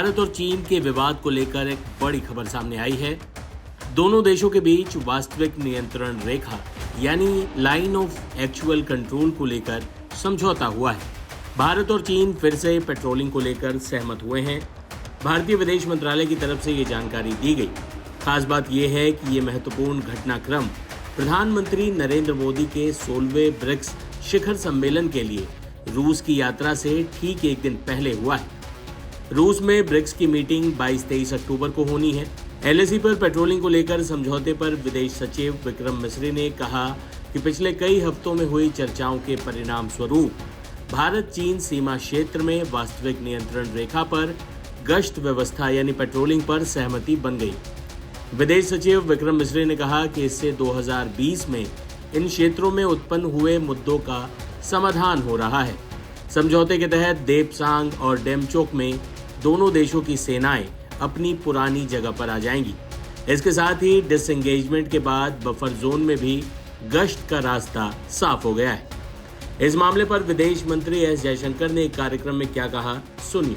भारत और चीन के विवाद को लेकर एक बड़ी खबर सामने आई है। दोनों देशों के बीच वास्तविक नियंत्रण रेखा यानी लाइन ऑफ एक्चुअल कंट्रोल को लेकर समझौता हुआ है। भारत और चीन फिर से पेट्रोलिंग को लेकर सहमत हुए हैं। भारतीय विदेश मंत्रालय की तरफ से ये जानकारी दी गई। खास बात यह है कि ये महत्वपूर्ण घटनाक्रम प्रधानमंत्री नरेंद्र मोदी के 16वें ब्रिक्स शिखर सम्मेलन के लिए रूस की यात्रा से ठीक एक दिन पहले हुआ है। रूस में ब्रिक्स की मीटिंग 22-23 अक्टूबर को होनी है। एलएसी पर पेट्रोलिंग को लेकर समझौते पर विदेश सचिव विक्रम मिस्री ने कहा कि पिछले कई हफ्तों में हुई चर्चाओं के परिणाम स्वरूप भारत चीन सीमा क्षेत्र में वास्तविक नियंत्रण रेखा पर गश्त व्यवस्था यानी पेट्रोलिंग पर सहमति बन गई। विदेश सचिव विक्रम मिस्री ने कहा कि इससे 2020 में इन क्षेत्रों में उत्पन्न हुए मुद्दों का समाधान हो रहा है। समझौते के तहत देपसांग और डेमचोक में दोनों देशों की सेनाएं अपनी पुरानी जगह पर आ जाएंगी। इसके साथ ही डिसएंगेजमेंट के बाद बफर जोन में भी गश्त का रास्ता साफ हो गया है। इस मामले पर विदेश मंत्री एस जयशंकर ने एक कार्यक्रम में क्या कहा, सुनिए।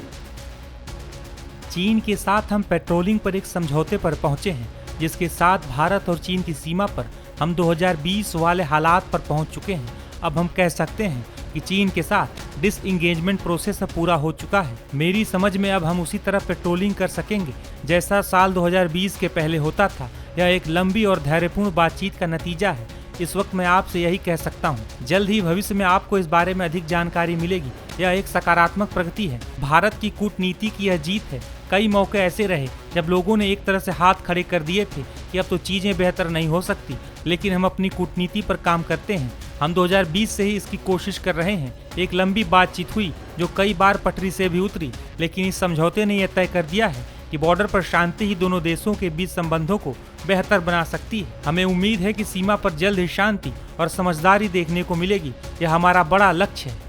चीन के साथ हम पेट्रोलिंग पर एक समझौते पर पहुंचे हैं, जिसके साथ भारत और चीन की सीमा पर हम 2020 वाले हालात पर पहुंच चुके हैं। अब हम कह सकते हैं कि चीन के साथ डिसएंगेजमेंट प्रोसेस अब पूरा हो चुका है। मेरी समझ में अब हम उसी तरह पेट्रोलिंग कर सकेंगे जैसा साल 2020 के पहले होता था। यह एक लंबी और धैर्यपूर्ण बातचीत का नतीजा है। इस वक्त मैं आपसे यही कह सकता हूँ। जल्द ही भविष्य में आपको इस बारे में अधिक जानकारी मिलेगी। यह एक सकारात्मक प्रगति है। भारत की कूटनीति की यह जीत है। कई मौके ऐसे रहे जब लोगों ने एक तरह से हाथ खड़े कर दिए थे कि अब तो चीजें बेहतर नहीं हो सकती, लेकिन हम अपनी कूटनीति पर काम करते हैं। हम 2020 से ही इसकी कोशिश कर रहे हैं। एक लंबी बातचीत हुई जो कई बार पटरी से भी उतरी, लेकिन इस समझौते ने यह तय कर दिया है कि बॉर्डर पर शांति ही दोनों देशों के बीच संबंधों को बेहतर बना सकती है। हमें उम्मीद है कि सीमा पर जल्द ही शांति और समझदारी देखने को मिलेगी। यह हमारा बड़ा लक्ष्य है।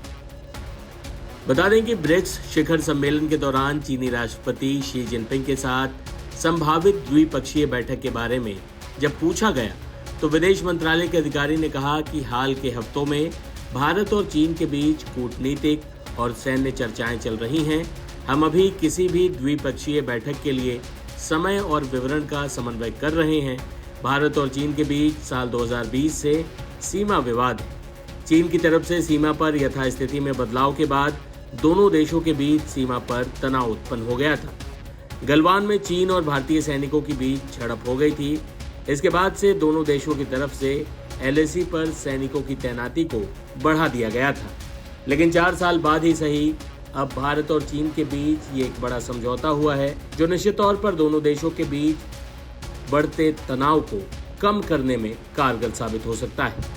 बता दें कि ब्रिक्स शिखर सम्मेलन के दौरान चीनी राष्ट्रपति शी जिनपिंग के साथ संभावित द्विपक्षीय बैठक के बारे में जब पूछा गया तो विदेश मंत्रालय के अधिकारी ने कहा कि हाल के हफ्तों में भारत और चीन के बीच कूटनीतिक और सैन्य चर्चाएं चल रही हैं। हम अभी किसी भी द्विपक्षीय बैठक के लिए समय और विवरण का समन्वय कर रहे हैं। भारत और चीन के बीच साल 2020 से सीमा विवाद है। चीन की तरफ से सीमा पर यथास्थिति में बदलाव के बाद दोनों देशों के बीच सीमा पर तनाव उत्पन्न हो गया था। गलवान में चीन और भारतीय सैनिकों के बीच झड़प हो गई थी। इसके बाद से दोनों देशों की तरफ से एलएसी पर सैनिकों की तैनाती को बढ़ा दिया गया था। लेकिन 4 साल बाद ही सही, अब भारत और चीन के बीच ये एक बड़ा समझौता हुआ है जो निश्चित तौर पर दोनों देशों के बीच बढ़ते तनाव को कम करने में कारगर साबित हो सकता है।